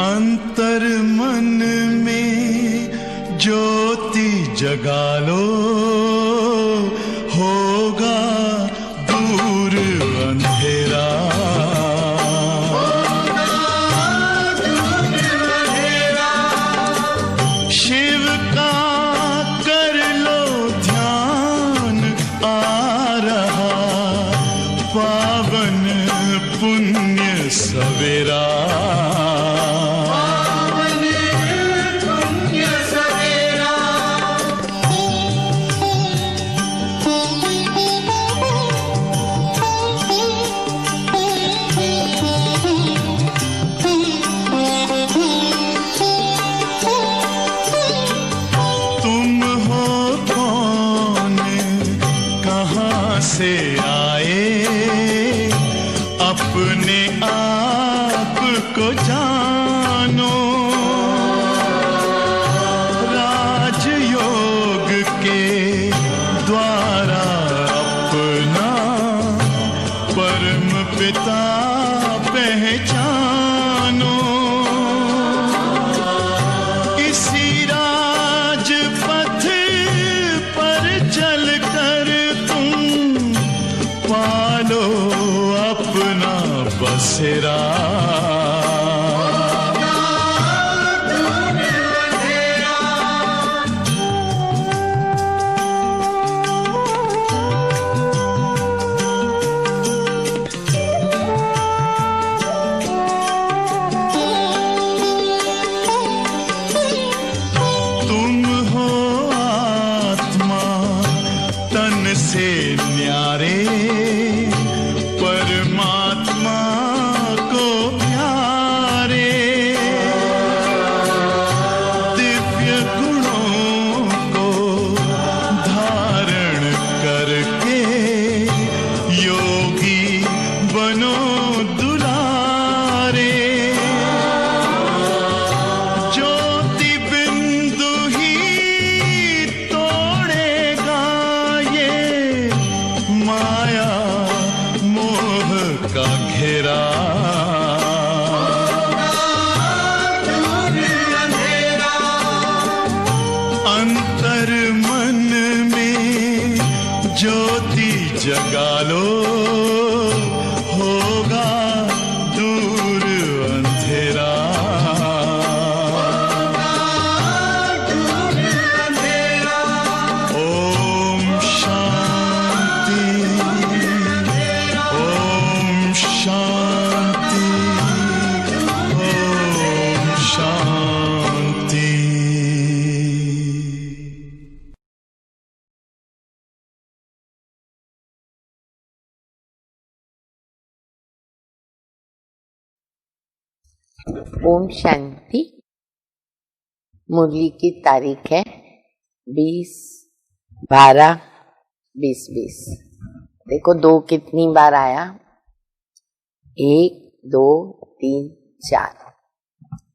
अंतर मन में ज्योति जगा लो, होगा दूर अंधेरा। शिव का कर लो ध्यान, आ रहा पावन पुण्य सवेरा। से आए अपने आप को जानो, राजयोग के द्वारा अपना परम पिता पहचानो। इसी राजपथ पर चलकर पालो अपना बसेरा। तुम हो आत्मा तन से न्यारे, परमात्मा को प्यारे। दिव्य गुणों को धारण करके योगी बनो दुलारे। ज्योति बिंदु ही तोड़ेगा ये माया का घेरा। अंतर मन में ज्योति जगा लो, होगा दूर अंधेरा। ओम शांति, ओम शांति, ओम शांति। ओम शांति। मुरली की तारीख है 20/12/2020। देखो 2 कितनी बार आया, 1 2 3 4,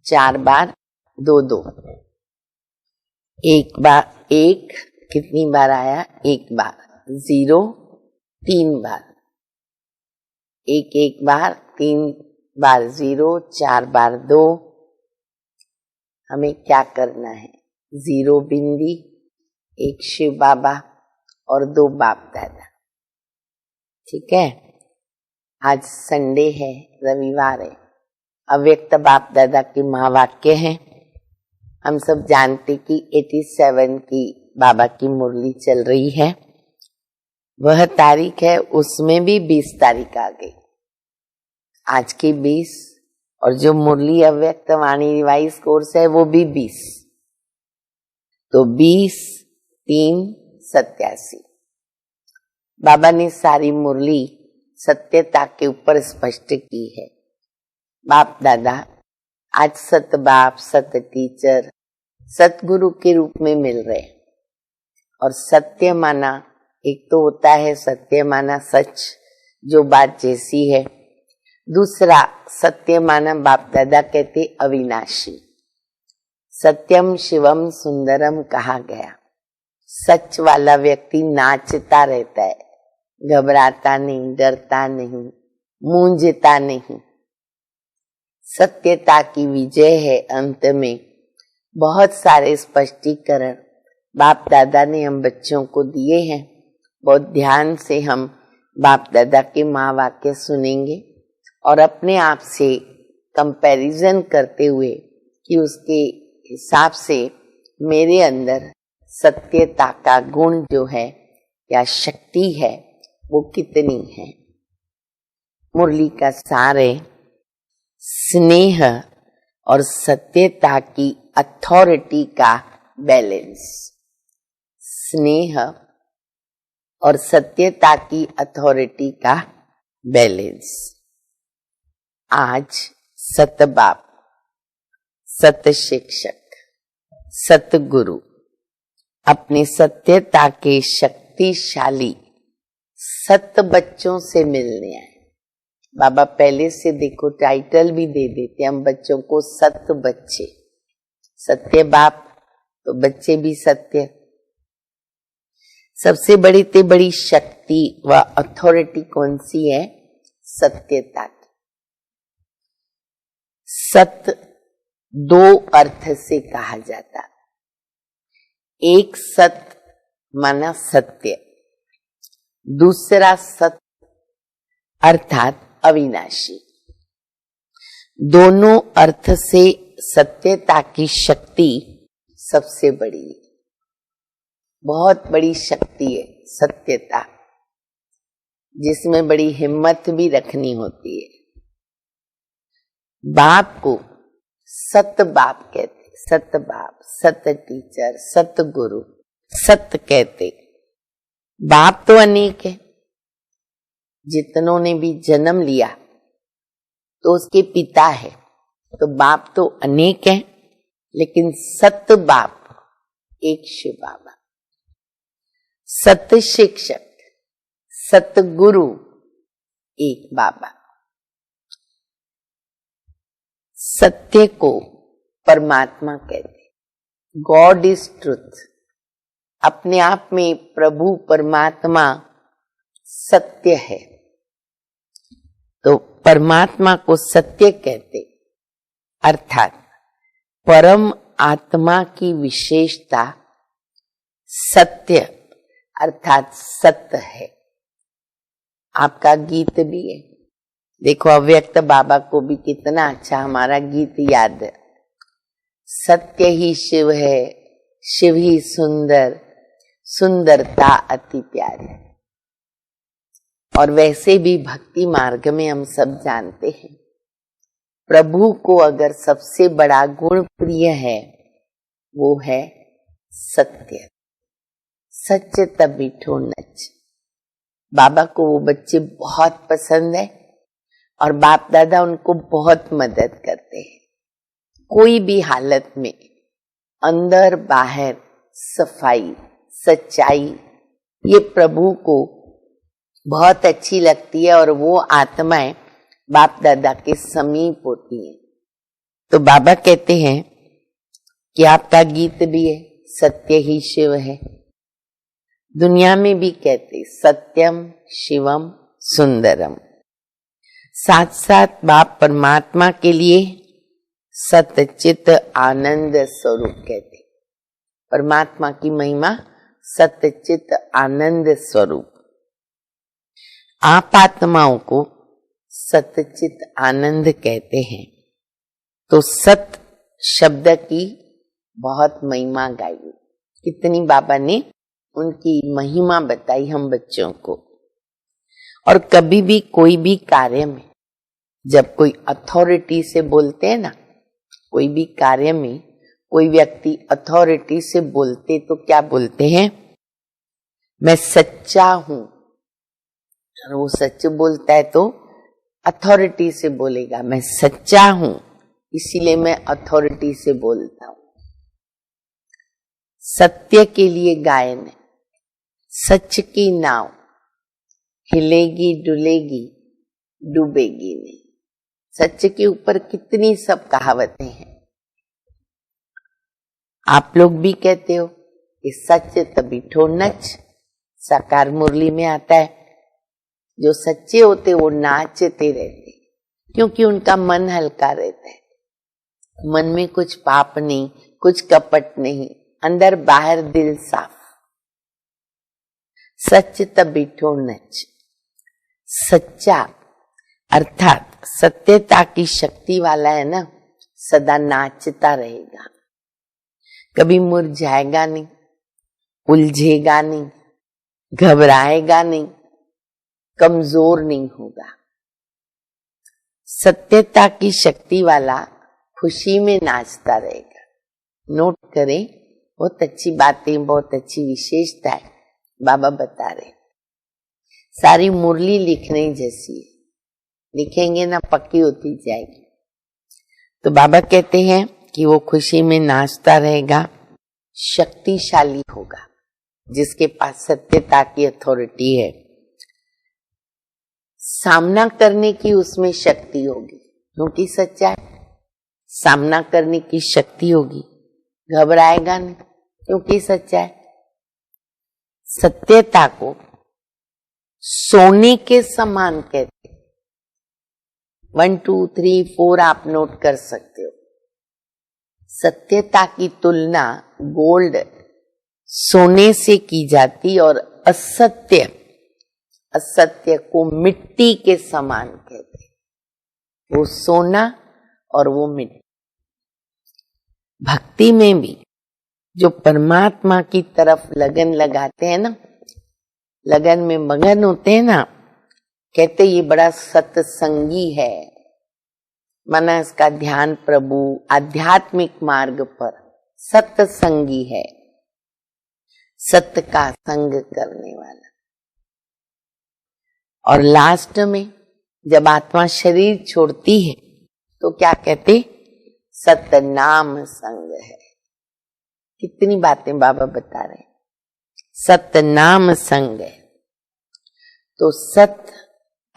4 बार 2 2। 1 बार 1 कितनी बार आया, 1 बार। 0 3 बार, 1 1 बार, 3 बार 0, 4 बार 2। हमें क्या करना है, 0 बिंदी, 1 शिव बाबा और 2 बाप दादा। ठीक है। आज संडे है, रविवार है। अव्यक्त बाप दादा की महावाक्य है। हम सब जानते कि 87 की बाबा की मुरली चल रही है। वह तारीख है, उसमें भी 20 तारीख आ गई। आज की 20 और जो मुरली अव्यक्त वाणी रिवाइज कोर्स है वो भी 20। तो 20 3 87। बाबा ने सारी मुरली सत्यता के ऊपर स्पष्ट की है। बाप दादा आज सत बाप, सत टीचर, सतगुरु के रूप में मिल रहे। और सत्य माना, एक तो होता है सत्य माना सच, जो बात जैसी है। दूसरा सत्य माना बाप दादा कहते अविनाशी। सत्यम शिवम सुंदरम कहा गया। सच वाला व्यक्ति नाचता रहता है, घबराता नहीं, डरता नहीं, मूंझता नहीं। सत्यता की विजय है। अंत में बहुत सारे स्पष्टीकरण बाप दादा ने हम बच्चों को दिए हैं। बहुत ध्यान से हम बाप दादा के महावाक्य सुनेंगे और अपने आप से कंपैरिजन करते हुए कि उसके हिसाब से मेरे अंदर सत्यता का गुण जो है या शक्ति है वो कितनी है। मुरली का सार है स्नेह और सत्यता की अथॉरिटी का बैलेंस। स्नेह और सत्यता की अथॉरिटी का बैलेंस। आज सतबाप, सत शिक्षक, सतगुरु अपने सत्यता के शक्तिशाली सत बच्चों से मिलने आए। बाबा पहले से देखो टाइटल भी दे देते हम बच्चों को, सत बच्चे। सत्य बाप तो बच्चे भी सत्य। सबसे बड़ी ते बड़ी शक्ति व अथॉरिटी कौन सी है? सत्यता की। सत दो अर्थ से कहा जाता। एक सत माना सत्य, दूसरा सत अर्थात अविनाशी। दोनों अर्थ से सत्यता की शक्ति सबसे बड़ी है। बहुत बड़ी शक्ति है सत्यता, जिसमें बड़ी हिम्मत भी रखनी होती है। बाप को सत बाप कहते, सत बाप, सत टीचर, सत गुरु, सत कहते। बाप तो अनेक है, जितनों ने भी जन्म लिया तो उसके पिता है, तो बाप तो अनेक है, लेकिन सत बाप एक शिव बाबा। सत शिक्षक, सत गुरु एक बाबा। सत्य को परमात्मा कहते, गॉड इज ट्रुथ। अपने आप में प्रभु परमात्मा सत्य है, तो परमात्मा को सत्य कहते, अर्थात परम आत्मा की विशेषता सत्य अर्थात सत्य है। आपका गीत भी है, देखो अव्यक्त बाबा को भी कितना अच्छा हमारा गीत याद है। सत्य ही शिव है, शिव ही सुंदर, सुंदरता अति प्यारी। और वैसे भी भक्ति मार्ग में हम सब जानते हैं, प्रभु को अगर सबसे बड़ा गुण प्रिय है वो है सत्य। सच तब मीठो नच। बाबा को वो बच्चे बहुत पसंद है और बाप दादा उनको बहुत मदद करते हैं। कोई भी हालत में अंदर बाहर सफाई सच्चाई ये प्रभु को बहुत अच्छी लगती है और वो आत्माएं बाप दादा के समीप होती हैं। तो बाबा कहते हैं कि आपका गीत भी है, सत्य ही शिव है। दुनिया में भी कहते सत्यम शिवम सुंदरम। साथ साथ बाप परमात्मा के लिए सतचित आनंद स्वरूप कहते। परमात्मा की महिमा सतचित आनंद स्वरूप। आप आत्माओं को सतचित आनंद कहते हैं। तो सत शब्द की बहुत महिमा गाई, कितनी बाबा ने उनकी महिमा बताई हम बच्चों को। और कभी भी कोई भी कार्य में जब कोई अथॉरिटी से बोलते हैं ना, कोई भी कार्य में कोई व्यक्ति अथॉरिटी से बोलते तो क्या बोलते हैं? मैं सच्चा हूं। और वो सच बोलता है तो अथॉरिटी से बोलेगा, मैं सच्चा हूं इसीलिए मैं अथॉरिटी से बोलता हूं। सत्य के लिए गायन है, सच की नाव हिलेगी डुलेगी डूबेगी नहीं। सच के ऊपर कितनी सब कहावतें हैं। आप लोग भी कहते हो कि सच तभी ठो नच। साकार मुरली में आता है, जो सच्चे होते वो नाचते रहते। क्योंकि उनका मन हल्का रहता है, मन में कुछ पाप नहीं, कुछ कपट नहीं, अंदर बाहर दिल साफ। सच तबिठो नच, सच्चा अर्थात सत्यता की शक्ति वाला है ना, सदा नाचता रहेगा, कभी मुरझाएगा नहीं, उलझेगा नहीं, घबराएगा नहीं, कमजोर नहीं होगा। सत्यता की शक्ति वाला खुशी में नाचता रहेगा। नोट करें, बहुत अच्छी बातें, बहुत अच्छी विशेषता है बाबा बता रहे। सारी मुरली लिखने जैसी है, लिखेंगे ना पक्की होती जाएगी। तो बाबा कहते हैं कि वो खुशी में नाचता रहेगा, शक्तिशाली होगा, जिसके पास सत्यता की अथॉरिटी है। सामना करने की उसमें शक्ति होगी, क्योंकि सच्चा है, सामना करने की शक्ति होगी, घबराएगा नहीं, क्योंकि सच्चा है। सत्यता को सोने के समान कहते, 1 2 3 4 आप नोट कर सकते हो। सत्यता की तुलना गोल्ड सोने से की जाती और असत्य को मिट्टी के समान कहते, वो सोना और वो मिट्टी। भक्ति में भी जो परमात्मा की तरफ लगन लगाते हैं ना, लगन में मगन होते हैं ना, कहते ये बड़ा सत्संगी है, माना इसका ध्यान प्रभु आध्यात्मिक मार्ग पर सत्संगी है, सत्य का संग करने वाला। और लास्ट में जब आत्मा शरीर छोड़ती है तो क्या कहते, सत्य नाम संग है। कितनी बातें बाबा बता रहे हैं, सत्य नाम संग है। तो सत्य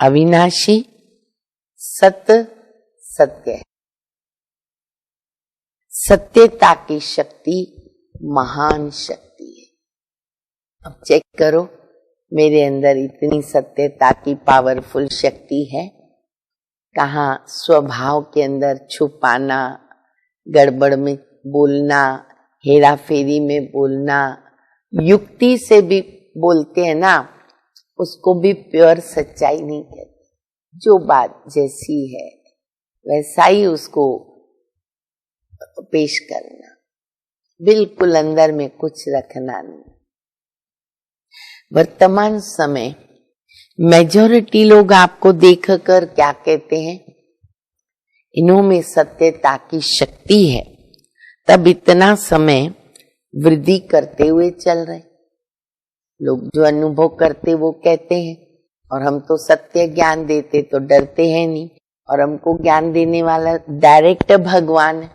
अविनाशी, सत्य सत्य है, सत्यता की शक्ति महान शक्ति है। अब चेक करो, मेरे अंदर इतनी सत्यता की पावरफुल शक्ति है, कहाँ स्वभाव के अंदर छुपाना, गड़बड़ में बोलना, हेरा फेरी में बोलना, युक्ति से भी बोलते हैं ना, उसको भी प्योर सच्चाई नहीं कहते। जो बात जैसी है वैसा ही उसको पेश करना, बिल्कुल अंदर में कुछ रखना नहीं। वर्तमान समय मेजॉरिटी लोग आपको देखकर क्या कहते हैं, इन्हों में सत्यता की शक्ति है, तब इतना समय वृद्धि करते हुए चल रहे। लोग जो अनुभव करते वो कहते हैं, और हम तो सत्य ज्ञान देते तो डरते हैं नहीं, और हमको ज्ञान देने वाला डायरेक्ट भगवान है,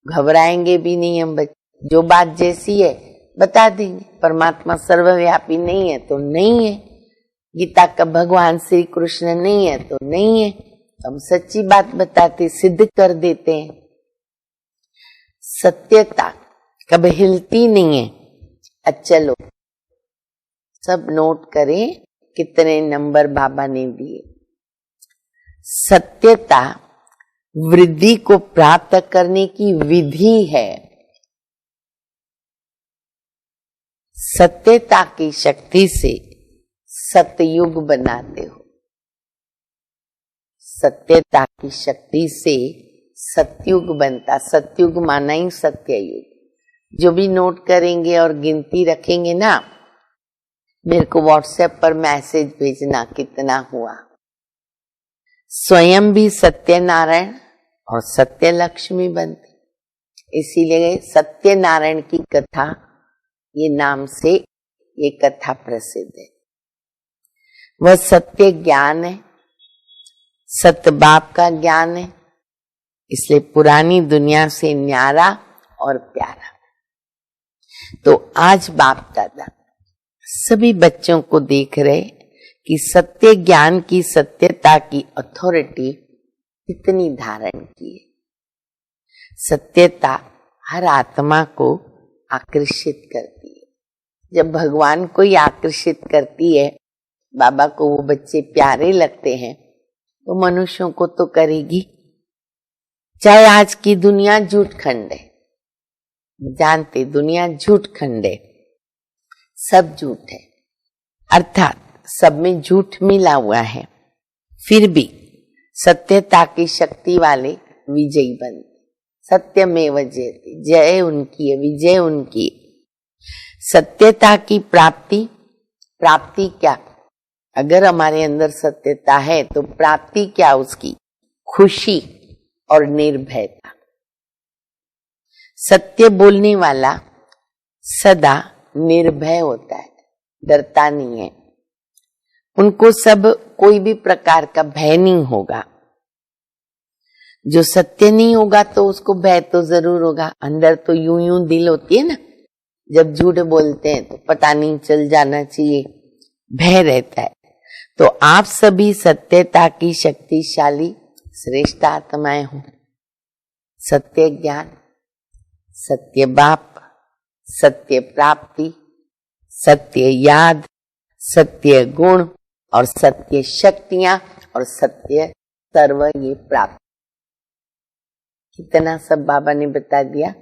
घबराएंगे भी नहीं हम। जो बात जैसी है बता देंगे, परमात्मा सर्वव्यापी नहीं है तो नहीं है, गीता का भगवान श्री कृष्ण नहीं है तो नहीं है, हम सच्ची बात बताते, सिद्ध कर देते हैं। सत्यता कभी हिलती नहीं है। अच्छा लो सब नोट करें कितने नंबर बाबा ने दिए। सत्यता वृद्धि को प्राप्त करने की विधि है। सत्यता की शक्ति से सतयुग बनाते हो, सत्यता की शक्ति से सतयुग बनता। सतयुग माना ही सत्ययुग। जो भी नोट करेंगे और गिनती रखेंगे ना, मेरे को व्हाट्सएप पर मैसेज भेजना कितना हुआ। स्वयं भी सत्यनारायण और सत्य लक्ष्मी बनती, इसीलिए सत्यनारायण की कथा ये नाम से ये कथा प्रसिद्ध है। वह सत्य ज्ञान है, सत्य बाप का ज्ञान है, इसलिए पुरानी दुनिया से न्यारा और प्यारा। तो आज बाप दादा सभी बच्चों को देख रहे कि सत्य ज्ञान की, सत्यता की अथॉरिटी कितनी धारण की है। सत्यता हर आत्मा को आकर्षित करती है। जब भगवान को ही आकर्षित करती है, बाबा को वो बच्चे प्यारे लगते हैं, तो मनुष्यों को तो करेगी। चाहे आज की दुनिया झूठ खंड है, जानते दुनिया झूठ खंड है, सब झूठ है, अर्थात सब में झूठ मिला हुआ है, फिर भी सत्यता की शक्ति वाले विजयी बनते। सत्यमेव जयते, जय उनकी है, विजय उनकी। सत्यता की प्राप्ति, प्राप्ति क्या? अगर हमारे अंदर सत्यता है तो प्राप्ति क्या उसकी? खुशी और निर्भयता। सत्य बोलने वाला सदा निर्भय होता है, डरता नहीं है। उनको सब कोई भी प्रकार का भय नहीं होगा। जो सत्य नहीं होगा तो उसको भय तो जरूर होगा। अंदर तो यूं यूं दिल होती है ना, जब झूठ बोलते हैं तो पता नहीं चल जाना चाहिए, भय रहता है। तो आप सभी सत्यता की शक्तिशाली श्रेष्ठ आत्माएं हो। सत्य ज्ञान, सत्य बाप, सत्य प्राप्ति, सत्य याद, सत्य गुण और सत्य शक्तियां और सत्य सर्व, ये प्राप्त। कितना सब बाबा ने बता दिया।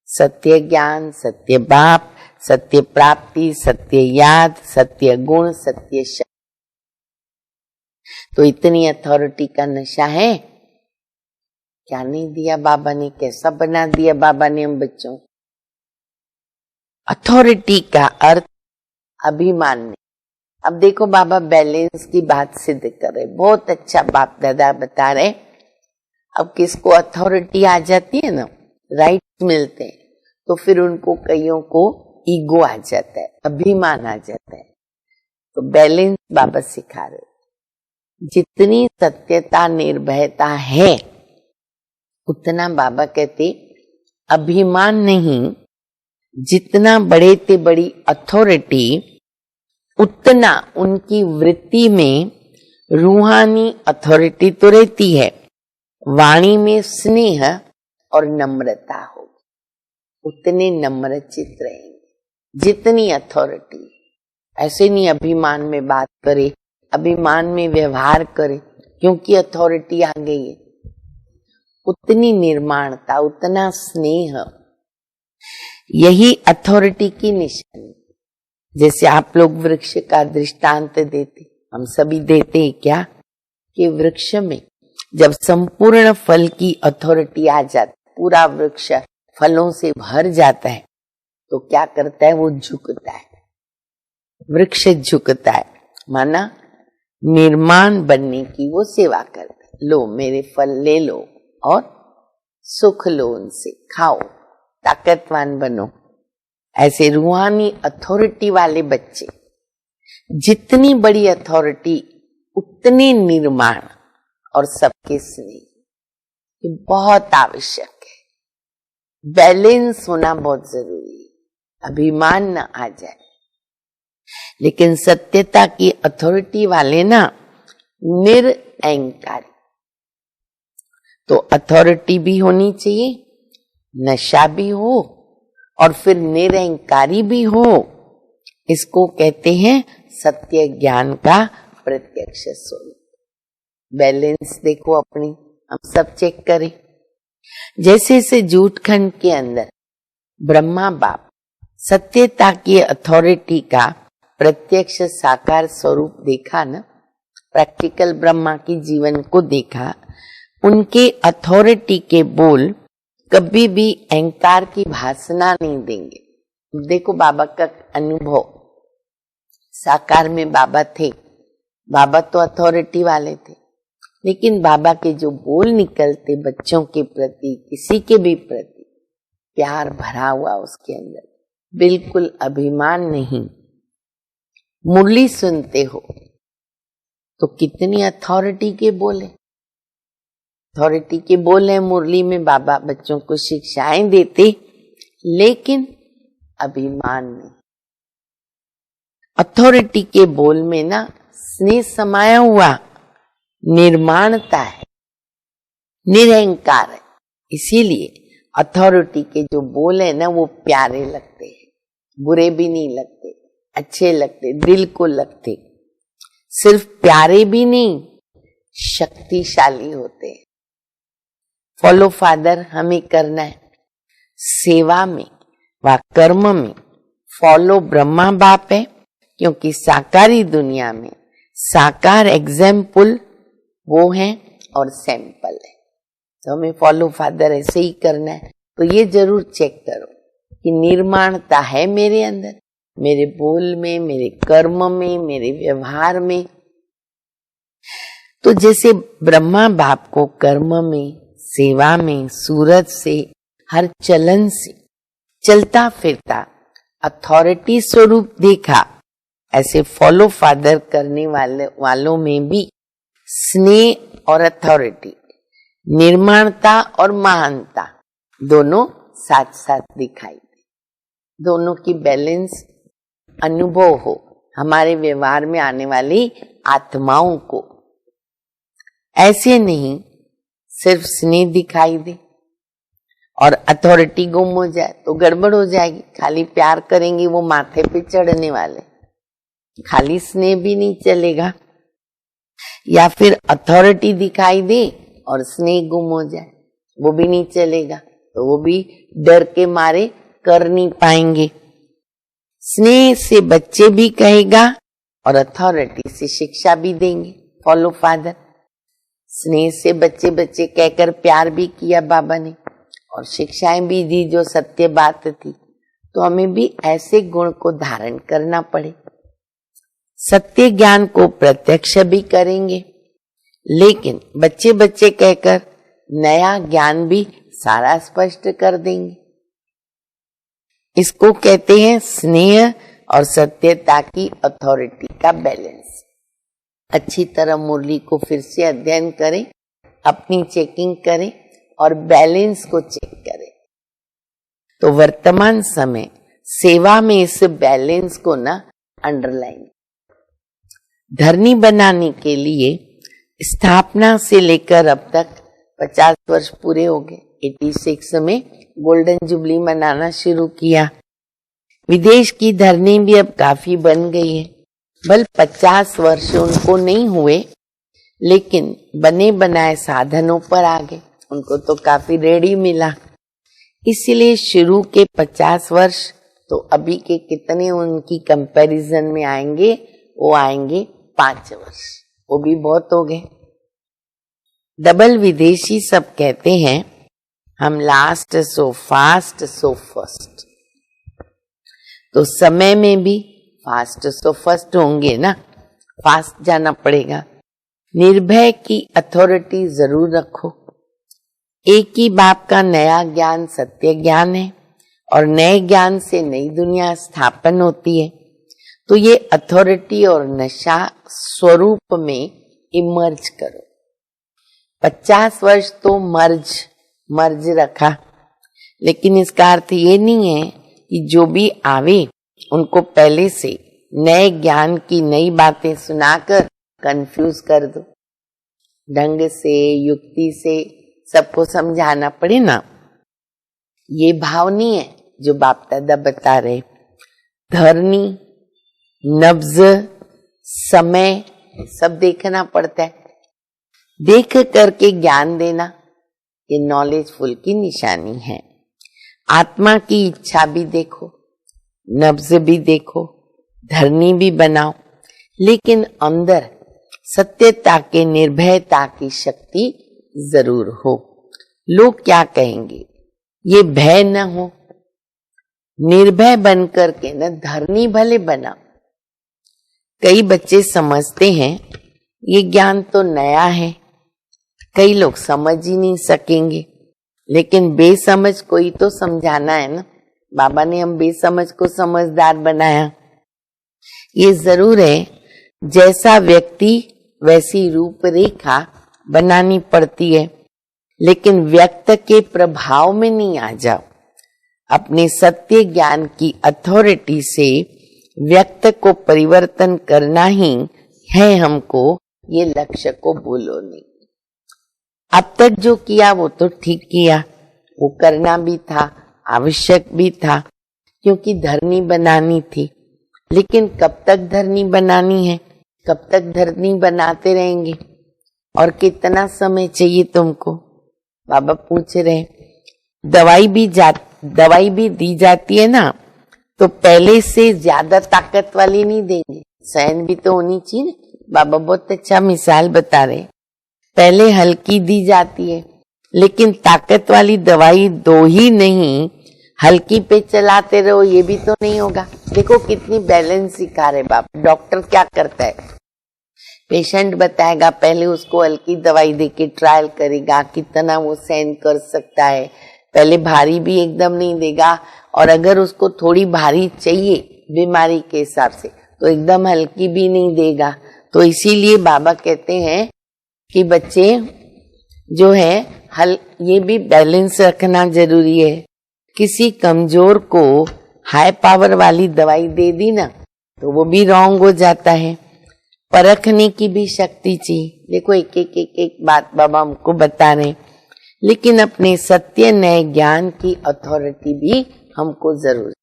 सत्य ज्ञान, सत्य बाप, सत्य प्राप्ति, सत्य याद, सत्य गुण, सत्य शक्ति। तो इतनी अथॉरिटी का नशा है, क्या नहीं दिया बाबा ने, कैसा बना दिया बाबा ने हम बच्चों। अथॉरिटी का अर्थ अभिमान नहीं। अब देखो बाबा बैलेंस की बात सिद्ध कर रहे, बहुत अच्छा बाप दादा बता रहे। अब किसको अथॉरिटी आ जाती है ना, राइट्स मिलते हैं, तो फिर उनको कईयों को ईगो आ जाता है, अभिमान आ जाता है। तो बैलेंस बाबा सिखा रहे। जितनी सत्यता निर्भयता है उतना बाबा कहते अभिमान नहीं। जितना बड़े ते बड़ी अथॉरिटी उतना उनकी वृत्ति में रूहानी अथॉरिटी तो रहती है, वाणी में स्नेह और नम्रता हो, उतने नम्र चित रहेंगे। जितनी अथॉरिटी, ऐसे नहीं अभिमान में बात करे, अभिमान में व्यवहार करे क्योंकि अथॉरिटी आ गई है। उतनी निर्माणता, उतना स्नेह, यही अथॉरिटी की निशानी। जैसे आप लोग वृक्ष का दृष्टांत देते, हम सभी देते हैं क्या, कि वृक्ष में जब संपूर्ण फल की अथॉरिटी आ जाती, पूरा वृक्ष फलों से भर जाता है, तो क्या करता है, वो झुकता है, वृक्ष झुकता है, माना निर्माण बनने की वो सेवा करता है। लो मेरे फल ले लो और सुख लो, उनसे खाओ, ताकतवान बनो। ऐसे रूहानी अथॉरिटी वाले बच्चे, जितनी बड़ी अथॉरिटी उतने निर्माण और सबके स्नेह, ये बहुत आवश्यक है। बैलेंस होना बहुत जरूरी है, अभिमान न आ जाए। लेकिन सत्यता की अथॉरिटी वाले ना निरअहंकारी, तो अथॉरिटी भी होनी चाहिए, नशा भी हो और फिर निरअहंकारी भी हो। इसको कहते हैं सत्य ज्ञान का प्रत्यक्ष स्वरूप। बैलेंस देखो अपनी, हम सब चेक करें। जैसे से झूठ खंड के अंदर ब्रह्मा बाप सत्यता की अथॉरिटी का प्रत्यक्ष साकार स्वरूप देखा ना, प्रैक्टिकल ब्रह्मा की जीवन को देखा, उनके अथॉरिटी के बोल कभी भी अहंकार की भासना नहीं देंगे। देखो बाबा का अनुभव, साकार में बाबा थे, बाबा तो अथॉरिटी वाले थे, लेकिन बाबा के जो बोल निकलते बच्चों के प्रति, किसी के भी प्रति प्यार भरा हुआ उसके अंदर, बिल्कुल अभिमान नहीं। मुरली सुनते हो तो कितनी अथॉरिटी के बोले, अथॉरिटी के बोले मुरली में बाबा बच्चों को शिक्षाएं देते, लेकिन अभिमान नहीं। अथॉरिटी के बोल में ना स्नेह समाया हुआ निर्माणता है, निरअहंकार है। इसीलिए अथॉरिटी के जो बोल है ना वो प्यारे लगते हैं, बुरे भी नहीं लगते, अच्छे लगते, दिल को लगते। सिर्फ प्यारे भी नहीं, शक्तिशाली होते हैं। फॉलो फादर हमें करना है। सेवा में व कर्म में फॉलो ब्रह्मा बाप है, क्योंकि साकारी दुनिया में साकार एग्जाम्पल वो है और सैंपल है। तो हमें फॉलो फादर ऐसे ही करना है। तो ये जरूर चेक करो कि निर्माणता है मेरे अंदर, मेरे बोल में, मेरे कर्म में, मेरे व्यवहार में। तो जैसे ब्रह्मा बाप को कर्म में, सेवा में, सूरत से, हर चलन से चलता फिरता अथॉरिटी स्वरूप देखा, ऐसे फॉलो फादर करने वालों में भी स्नेह और अथॉरिटी, निर्माणता और महानता दोनों साथ साथ दिखाई दे। दोनों की बैलेंस अनुभव हो हमारे व्यवहार में आने वाली आत्माओं को। ऐसे नहीं सिर्फ स्नेह दिखाई दे और अथॉरिटी गुम हो जाए तो गड़बड़ हो जाएगी। खाली प्यार करेंगे वो माथे पे चढ़ने वाले, खाली स्नेह भी नहीं चलेगा। या फिर अथॉरिटी दिखाई दे और स्नेह गुम हो जाए, वो भी नहीं चलेगा, तो वो भी डर के मारे कर नहीं पाएंगे। स्नेह से बच्चे भी कहेगा और अथॉरिटी से शिक्षा भी देंगे फॉलो फादर। स्नेह से बच्चे कहकर प्यार भी किया बाबा ने और शिक्षाएं भी दी जो सत्य बात थी। तो हमें भी ऐसे गुण को धारण करना पड़े। सत्य ज्ञान को प्रत्यक्ष भी करेंगे, लेकिन बच्चे कहकर नया ज्ञान भी सारा स्पष्ट कर देंगे। इसको कहते हैं स्नेह और सत्यता की अथॉरिटी का बैलेंस। अच्छी तरह मुरली को फिर से अध्ययन करें, अपनी चेकिंग करें और बैलेंस को चेक करें। तो वर्तमान समय सेवा में इस बैलेंस को ना अंडरलाइन, धरनी बनाने के लिए स्थापना से लेकर अब तक 50 वर्ष पूरे हो गए। 86 में गोल्डन जुबली मनाना शुरू किया। विदेश की धरनी भी अब काफी बन गई है। बल 50 वर्ष उनको नहीं हुए, लेकिन बने बनाए साधनों पर आ गए, उनको तो काफी रेडी मिला। इसलिए शुरू के 50 वर्ष तो अभी के कितने उनकी कंपैरिजन में आएंगे, वो आएंगे 5 वर्ष, वो भी बहुत हो गए। डबल विदेशी सब कहते हैं हम last so fast so first. तो समय में भी फास्ट सो फर्स्ट होंगे ना, फास्ट जाना पड़ेगा। निर्भय की अथॉरिटी जरूर रखो। एक ही बाप का नया ज्ञान सत्य ज्ञान है और नए ज्ञान से नई दुनिया स्थापन होती है। तो ये अथॉरिटी और नशा स्वरूप में इमर्ज करो। 50 वर्ष तो मर्ज रखा, लेकिन इसका अर्थ ये नहीं है कि जो भी आवे उनको पहले से नए ज्ञान की नई बातें सुनाकर कंफ्यूज कर दो। ढंग से, युक्ति से सबको समझाना पड़े ना, ये भाव नहीं है जो बाप दादा बता रहे। धरनी, नब्ज, समय सब देखना पड़ता है। देख करके ज्ञान देना ये नॉलेजफुल की निशानी है। आत्मा की इच्छा भी देखो, नब्ज भी देखो, धरनी भी बनाओ, लेकिन अंदर सत्यता के निर्भयता की शक्ति जरूर हो। लोग क्या कहेंगे ये भय न हो। निर्भय बन करके न धरनी भले बना। कई बच्चे समझते हैं ये ज्ञान तो नया है, कई लोग समझ ही नहीं सकेंगे, लेकिन बेसमझ कोई तो समझाना है ना। बाबा ने हम बेसमझ को समझदार बनाया। ये जरूर है जैसा व्यक्ति वैसी रूपरेखा बनानी पड़ती है, लेकिन व्यक्त के प्रभाव में नहीं आ जाओ। अपने सत्य ज्ञान की अथॉरिटी से व्यक्त को परिवर्तन करना ही है हमको, ये लक्ष्य को भूलो नहीं। अब तक जो किया वो तो ठीक किया, वो करना भी था, आवश्यक भी था, क्योंकि धरनी बनानी थी। लेकिन कब तक धरनी बनानी है, कब तक धरनी बनाते रहेंगे? और कितना समय चाहिए तुमको? बाबा पूछ रहे। दवाई भी दी जाती है ना, तो पहले से ज्यादा ताकत वाली नहीं देंगे, सहन भी तो होनी चाहिए। बाबा बहुत अच्छा मिसाल बता रहे। पहले हल्की दी जाती है, लेकिन ताकत वाली दवाई दो ही नहीं, हल्की पे चलाते रहो ये भी तो नहीं होगा। देखो कितनी बैलेंस सिखा रहे बाबा। डॉक्टर क्या करता है, पेशेंट बताएगा, पहले उसको हल्की दवाई देके ट्रायल करेगा कितना वो सहन कर सकता है। पहले भारी भी एकदम नहीं देगा, और अगर उसको थोड़ी भारी चाहिए बीमारी के हिसाब से तो एकदम हल्की भी नहीं देगा। तो इसीलिए बाबा कहते हैं कि बच्चे जो है ये भी बैलेंस रखना जरूरी है। किसी कमजोर को हाई पावर वाली दवाई दे दी ना तो वो भी रॉन्ग हो जाता है। परखने की भी शक्ति चाहिए। देखो एक बात बाबा हमको बता रहे, लेकिन अपने सत्य नए ज्ञान की अथॉरिटी भी हमको जरूर।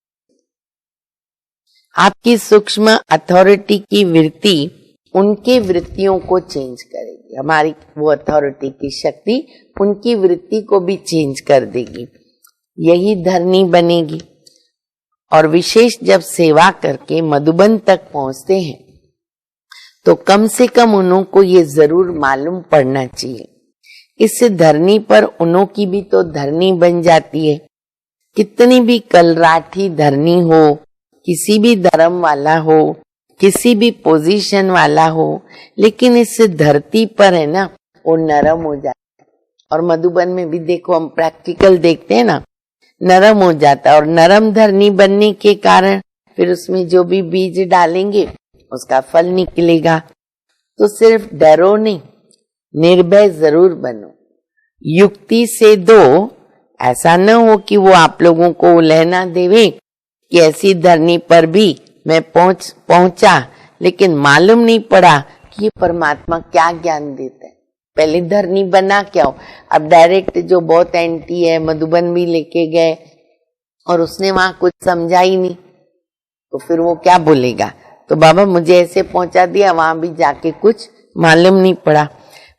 आपकी सूक्ष्म अथॉरिटी की वृत्ति उनके वृत्तियों को चेंज करेगी। हमारी वो अथॉरिटी की शक्ति उनकी वृत्ति को भी चेंज कर देगी। यही धरनी बनेगी। और विशेष जब सेवा करके मधुबन तक पहुंचते हैं तो कम से कम उन्हों को ये जरूर मालूम पड़ना चाहिए, इस धरनी पर उन्हों की भी तो धरनी बन जाती है। कितनी भी कलराठी धरनी हो, किसी भी धर्म वाला हो, किसी भी पोजीशन वाला हो, लेकिन इस धरती पर है ना वो नरम हो जाता है। और मधुबन में भी देखो, हम प्रैक्टिकल देखते हैं ना, नरम हो जाता है। और नरम धरनी बनने के कारण फिर उसमें जो भी बीज डालेंगे उसका फल निकलेगा। तो सिर्फ डरो नहीं, निर्भय जरूर बनो, युक्ति से दो। ऐसा न हो कि वो आप लोगों को लेना देवे कि ऐसी धरनी पर भी मैं पहुंचा लेकिन मालूम नहीं पड़ा कि ये परमात्मा क्या ज्ञान देता है। पहले धरनी बना क्या हो। अब डायरेक्ट जो बहुत एंटी है मधुबन भी लेके गए और उसने वहां कुछ समझा ही नहीं, तो फिर वो क्या बोलेगा। तो बाबा मुझे ऐसे पहुंचा दिया, वहां भी जाके कुछ मालूम नहीं पड़ा।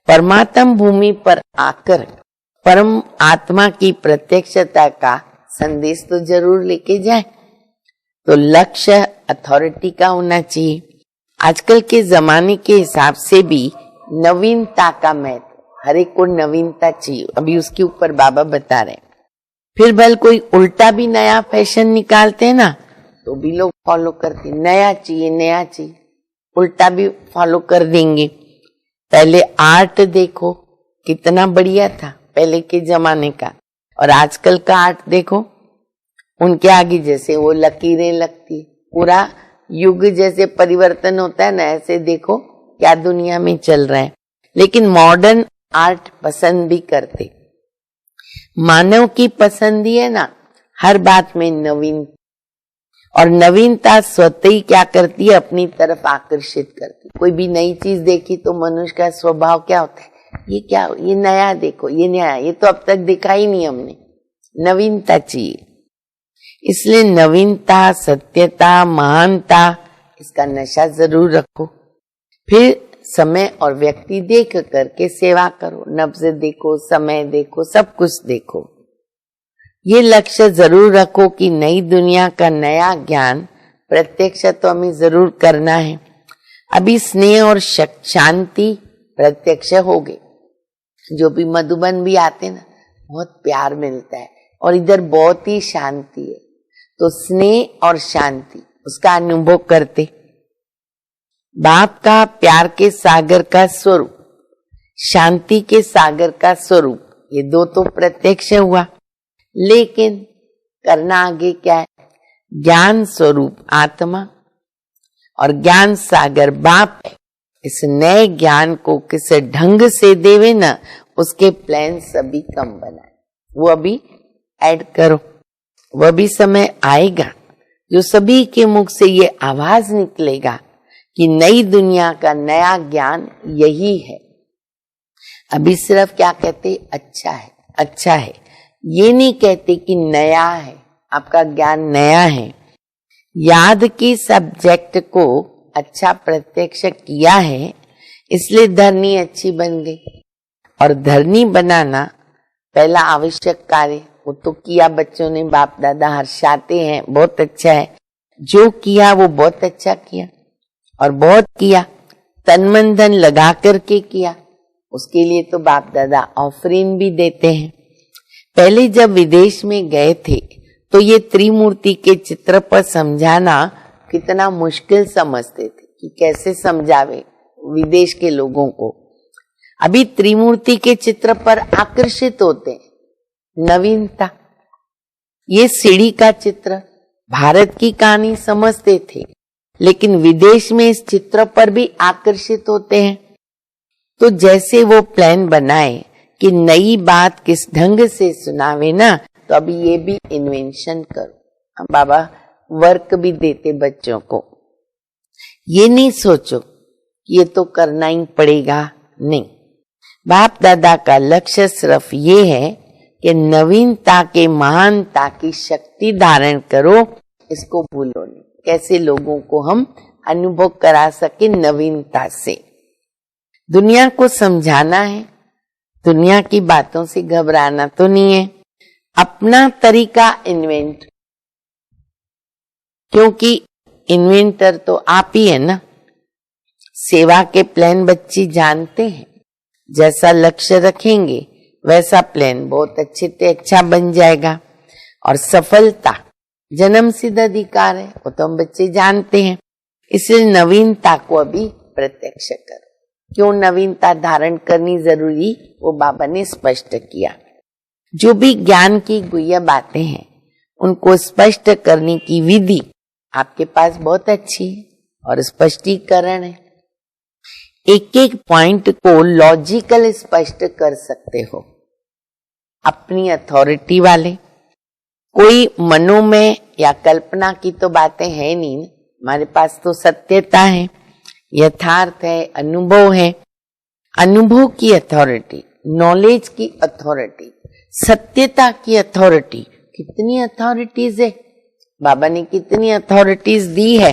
परमात्म भूमि पर आकर परम आत्मा की प्रत्यक्षता का संदेश तो जरूर लेके जाए। तो लक्ष्य अथॉरिटी का होना चाहिए। आजकल के जमाने के हिसाब से भी नवीनता का महत्व, हर एक को नवीनता चाहिए। अभी उसके ऊपर बाबा बता रहे। फिर भल कोई उल्टा भी नया फैशन निकालते हैं ना तो भी लोग फॉलो करते, नया चाहिए, उल्टा भी फॉलो कर देंगे। पहले आर्ट देखो कितना बढ़िया था पहले के जमाने का, और आजकल का आर्ट देखो, उनके आगे जैसे वो लकीरें लगती, पूरा युग जैसे परिवर्तन होता है ना, ऐसे देखो क्या दुनिया में चल रहा है। लेकिन मॉडर्न आर्ट पसंद भी करते। मानव की पसंद ही है ना हर बात में नवीन, और नवीनता स्वतः ही क्या करती है, अपनी तरफ आकर्षित करती। कोई भी नई चीज देखी तो मनुष्य का स्वभाव क्या होता है, ये क्या, ये नया देखो, ये नया, ये तो अब तक देखा ही नहीं हमने, नवीनता चाहिए। इसलिए नवीनता, सत्यता, महानता, इसका नशा जरूर रखो। फिर समय और व्यक्ति देख करके सेवा करो, नब्ज देखो, समय देखो, सब कुछ देखो। ये लक्ष्य जरूर रखो कि नई दुनिया का नया ज्ञान प्रत्यक्ष तो हमें जरूर करना है। अभी स्नेह और शांति प्रत्यक्ष हो गए। जो भी मधुबन भी आते ना, बहुत प्यार मिलता है और इधर बहुत ही शांति है। तो स्नेह और शांति उसका अनुभव करते। बाप का प्यार के सागर का स्वरूप, शांति के सागर का स्वरूप, ये दो तो प्रत्यक्ष हुआ। लेकिन करना आगे क्या है, ज्ञान स्वरूप आत्मा और ज्ञान सागर बाप है। इस नए ज्ञान को किस ढंग से देवे ना, उसके प्लान सभी कम बनाए, वो अभी ऐड करो। वह भी समय आएगा जो सभी के मुख से ये आवाज निकलेगा कि नई दुनिया का नया ज्ञान यही है। अभी सिर्फ क्या कहते, अच्छा है, अच्छा है, ये नहीं कहते कि नया है, आपका ज्ञान नया है। याद की सब्जेक्ट को अच्छा प्रत्यक्ष किया है, इसलिए धरनी अच्छी बन गई। और धरनी बनाना पहला आवश्यक कार्य, वो तो किया बच्चों ने, बाप दादा हर्षाते हैं, बहुत अच्छा है। जो किया वो बहुत अच्छा किया और बहुत किया, तन मन धन लगा करके किया, उसके लिए तो बाप दादा ऑफरिंग भी देते हैं। पहले जब विदेश में गए थे तो ये त्रिमूर्ति के चित्र पर समझाना कितना मुश्किल समझते थे कि कैसे समझावे विदेश के लोगों को। अभी त्रिमूर्ति के चित्र पर आकर्षित होते हैं, नवीनता। ये सीढ़ी का चित्र, भारत की कहानी समझते थे, लेकिन विदेश में इस चित्र पर भी आकर्षित होते हैं। तो जैसे वो प्लान बनाए कि नई बात किस ढंग से सुनावे ना, तो अभी ये भी इन्वेंशन करो। बाबा वर्क भी देते बच्चों को, ये नहीं सोचो कि ये तो करना ही पड़ेगा, नहीं। बाप दादा का लक्ष्य सिर्फ ये है कि नवीनता के महानता की शक्ति धारण करो, इसको भूलो नहीं। कैसे लोगों को हम अनुभव करा सके नवीनता से। दुनिया को समझाना है, दुनिया की बातों से घबराना तो नहीं है। अपना तरीका इन्वेंट, क्योंकि इन्वेंटर तो आप ही है ना। सेवा के प्लान बच्चे जानते हैं, जैसा लक्ष्य रखेंगे वैसा प्लान बहुत अच्छे से अच्छा बन जाएगा। और सफलता जन्म सिद्ध अधिकार है, वो तो हम बच्चे जानते हैं। इसलिए नवीनता को अभी प्रत्यक्ष करो। क्यों नवीनता धारण करनी जरूरी, वो बाबा ने स्पष्ट किया। जो भी ज्ञान की गुह्य बातें हैं उनको स्पष्ट करने की विधि आपके पास बहुत अच्छी है और स्पष्टीकरण है। एक एक पॉइंट को लॉजिकल स्पष्ट कर सकते हो। अपनी अथॉरिटी वाले, कोई मनोमय या कल्पना की तो बातें है नहीं, हमारे पास तो सत्यता है, यथार्थ है, अनुभव है। अनुभव की अथॉरिटी, नॉलेज की अथॉरिटी, सत्यता की अथॉरिटी, कितनी अथॉरिटीज है, बाबा ने कितनी अथॉरिटीज दी है।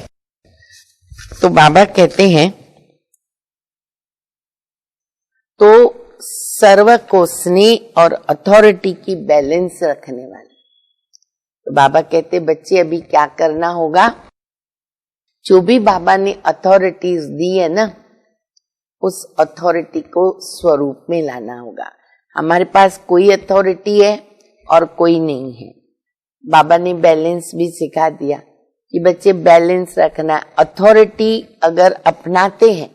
तो बाबा कहते हैं तो सर्व को स्नेह और अथॉरिटी की बैलेंस रखने वाले। तो बाबा कहते बच्चे अभी क्या करना होगा, जो भी बाबा ने अथॉरिटीज दी है ना, उस अथॉरिटी को स्वरूप में लाना होगा। हमारे पास कोई अथॉरिटी है और कोई नहीं है। बाबा ने बैलेंस भी सिखा दिया कि बच्चे बैलेंस रखना। अथॉरिटी अगर अपनाते हैं,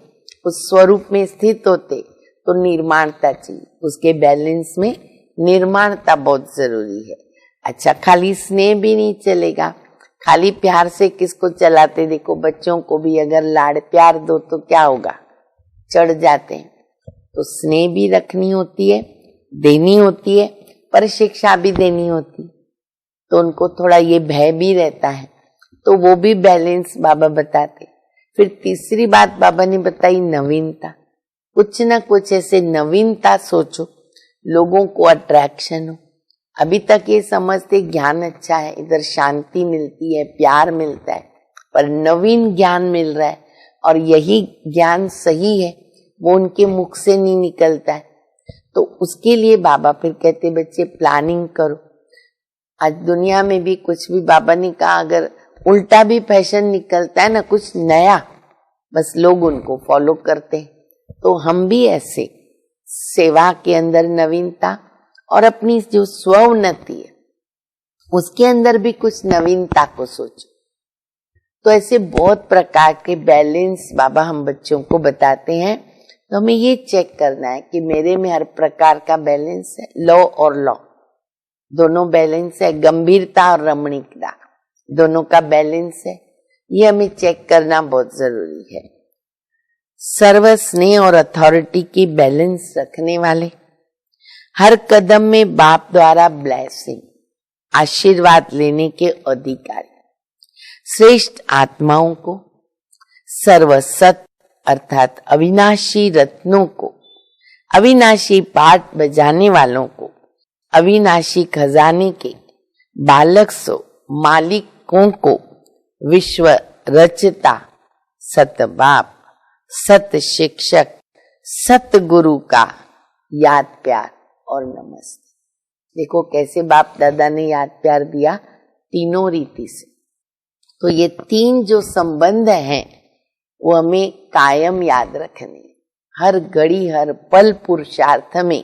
उस स्वरूप में स्थित होते, तो निर्माणता चाहिए, उसके बैलेंस में निर्माणता बहुत जरूरी है। अच्छा, खाली स्नेह भी नहीं चलेगा, खाली प्यार से किसको चलाते देखो, बच्चों को भी अगर लाड़ प्यार दो तो क्या होगा, चढ़ जाते हैं। तो स्नेह भी रखनी होती है, देनी होती है, पर शिक्षा भी देनी होती, तो उनको थोड़ा ये भय भी रहता है, तो वो भी बैलेंस बाबा बताते। फिर तीसरी बात बाबा ने बताई नवीनता। कुछ ना कुछ ऐसे नवीनता सोचो, लोगों को अट्रैक्शन हो। अभी तक ये समझते ज्ञान अच्छा है, इधर शांति मिलती है, प्यार मिलता है, पर नवीन ज्ञान मिल रहा है और यही ज्ञान सही है, वो उनके मुख से नहीं निकलता है। तो उसके लिए बाबा फिर कहते बच्चे प्लानिंग करो। आज दुनिया में भी कुछ भी बाबा ने कहा, अगर उल्टा भी फैशन निकलता है ना, कुछ नया, बस लोग उनको फॉलो करते हैं। तो हम भी ऐसे सेवा के अंदर नवीनता और अपनी जो स्व उन्नति है उसके अंदर भी कुछ नवीनता को सोचो। तो ऐसे बहुत प्रकार के बैलेंस बाबा हम बच्चों को बताते हैं। तो हमें ये चेक करना है कि मेरे में हर प्रकार का बैलेंस है, लॉ और लॉ दोनों बैलेंस है, गंभीरता और रमणीकता दोनों का बैलेंस है, ये हमें चेक करना बहुत जरूरी है। सर्व स्नेह और अथॉरिटी की बैलेंस रखने वाले, हर कदम में बाप द्वारा ब्लेसिंग आशीर्वाद लेने के अधिकारी, श्रेष्ठ आत्माओं को, सर्वसत अर्थात अविनाशी रत्नों को, अविनाशी पाठ बजाने वालों को, अविनाशी खजाने के बालक सो मालिकों को, विश्व रचता, सत बाप, सत शिक्षक, सतगुरु का याद प्यार और नमस्ते। देखो कैसे बाप दादा ने याद प्यार दिया तीनों रीति से। तो ये तीन जो संबंध हैं वो हमें कायम याद रखने, हर घड़ी हर पल पुरुषार्थ में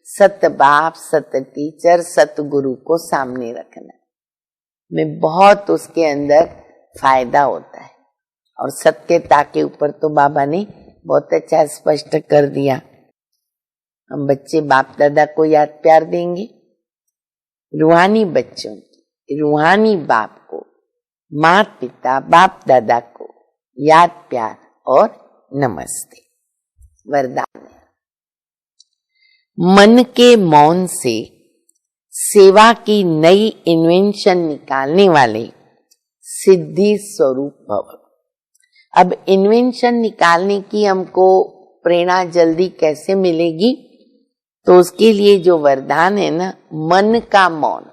सत बाप, सत टीचर, सतगुरु को सामने रखना में बहुत उसके अंदर फायदा होता है। और सत्यता के ऊपर तो बाबा ने बहुत अच्छा स्पष्ट कर दिया। हम बच्चे बाप दादा को याद प्यार देंगे, रूहानी बच्चों की, रूहानी बाप को, माता पिता बाप दादा को याद प्यार और नमस्ते। वरदान है, मन के मौन से सेवा की नई इन्वेंशन निकालने वाले सिद्धि स्वरूप भव। अब इन्वेंशन निकालने की हमको प्रेरणा जल्दी कैसे मिलेगी? तो उसके लिए जो वरदान है ना, मन का मौन,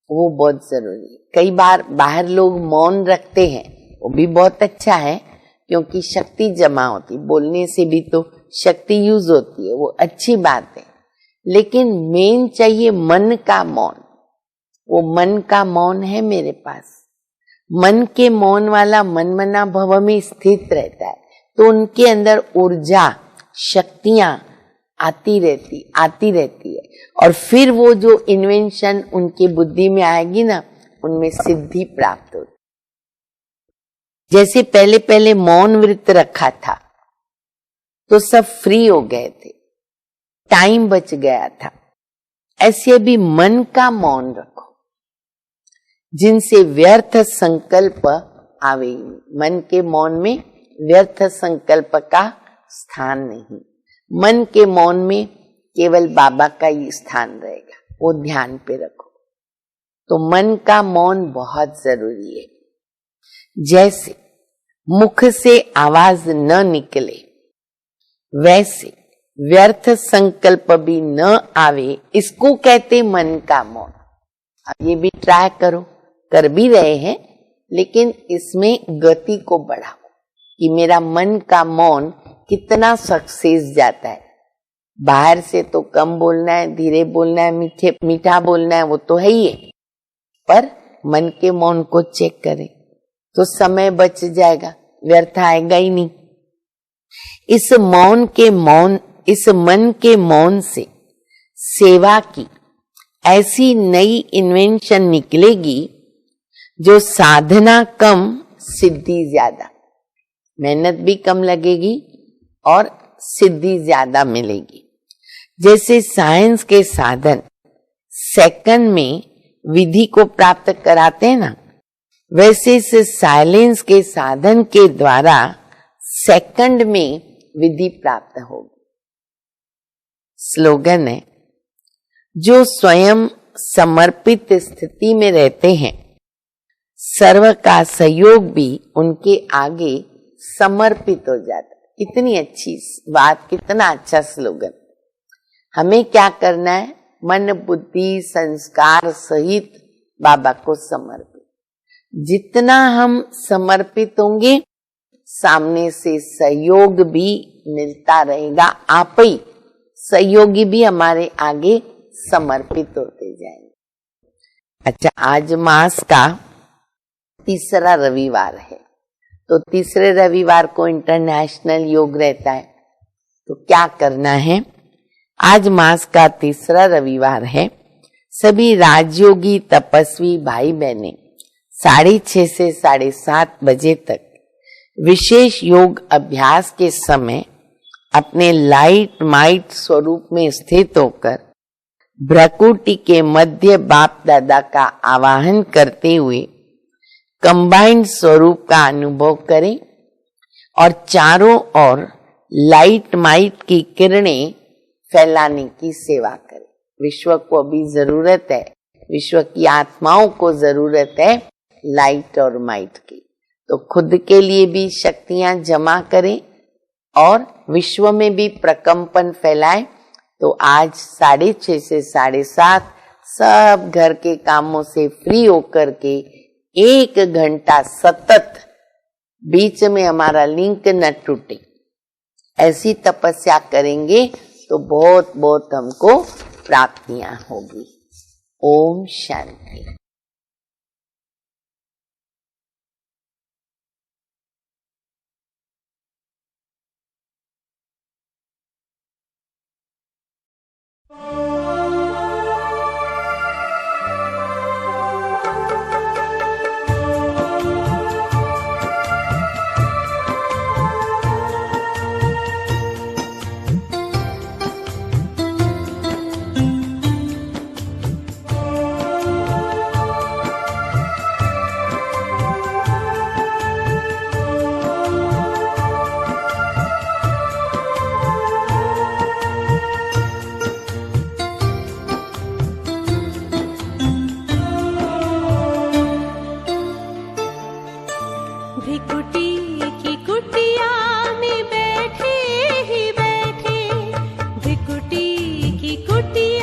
वो बहुत जरूरी है। कई बार बाहर लोग मौन रखते हैं, वो भी बहुत अच्छा है क्योंकि शक्ति जमा होती, बोलने से भी तो शक्ति यूज होती है, वो अच्छी बात है। लेकिन मेन चाहिए मन का मौन। वो मन का मौन है मेरे पास। मन के मौन वाला मनमना भव में स्थित रहता है, तो उनके अंदर ऊर्जा, शक्तियां आती रहती है। और फिर वो जो इन्वेंशन उनकी बुद्धि में आएगी ना, उनमें सिद्धि प्राप्त होती। जैसे पहले पहले मौन व्रत रखा था तो सब फ्री हो गए थे, टाइम बच गया था। ऐसे भी मन का मौन रखो जिनसे व्यर्थ संकल्प आवे। मन के मौन में व्यर्थ संकल्प का स्थान नहीं। मन के मौन में केवल बाबा का ही स्थान रहेगा, वो ध्यान पे रखो। तो मन का मौन बहुत जरूरी है। जैसे मुख से आवाज न निकले, वैसे व्यर्थ संकल्प भी न आवे, इसको कहते मन का मौन। अब ये भी ट्राई करो, कर भी रहे हैं, लेकिन इसमें गति को बढ़ाओ कि मेरा मन का मौन कितना सक्सेस जाता है। बाहर से तो कम बोलना है, धीरे बोलना है, मीठा बोलना है, वो तो है ही है, पर मन के मौन को चेक करें तो समय बच जाएगा, व्यर्थ आएगा ही नहीं। इस मन के मौन से सेवा की ऐसी नई इन्वेंशन निकलेगी जो साधना कम, सिद्धि ज्यादा। मेहनत भी कम लगेगी और सिद्धि ज्यादा मिलेगी। जैसे साइंस के साधन सेकंड में विधि को प्राप्त कराते हैं ना, वैसे इस साइलेंस के साधन के द्वारा सेकंड में विधि प्राप्त होगी। स्लोगन है, जो स्वयं समर्पित स्थिति में रहते हैं, सर्व का सहयोग भी उनके आगे समर्पित हो जाता। कितनी अच्छी बात, कितना अच्छा स्लोगन। हमें क्या करना है? मन बुद्धि संस्कार सहित बाबा को समर्पित। जितना हम समर्पित होंगे, सामने से सहयोग भी मिलता रहेगा। आप ही सहयोगी भी हमारे आगे समर्पित होते जाएंगे। अच्छा, आज मास का तीसरा रविवार है, तो तीसरे रविवार को इंटरनेशनल योग रहता है। तो क्या करना है? आज मास का तीसरा रविवार है। सभी राजयोगी तपस्वी भाई बहनें 6:30 से 7:30 बजे तक विशेष योग अभ्यास के समय अपने लाइट माइट स्वरूप में स्थित होकर भ्रकुटी के मध्य बाप दादा का आवाहन करते हुए कंबाइंड स्वरूप का अनुभव करें और चारों ओर लाइट माइट की किरणें फैलाने की सेवा करें। विश्व को अभी जरूरत है, विश्व की आत्माओं को जरूरत है लाइट और माइट की। तो खुद के लिए भी शक्तियां जमा करें और विश्व में भी प्रकंपन फैलाएं। तो आज 6:30 से 7:30 सब घर के कामों से फ्री होकर के 1 घंटा सतत, बीच में हमारा लिंक न टूटे, ऐसी तपस्या करेंगे तो बहुत बहुत हमको प्राप्तियां होगी। ओम शांति। कुटी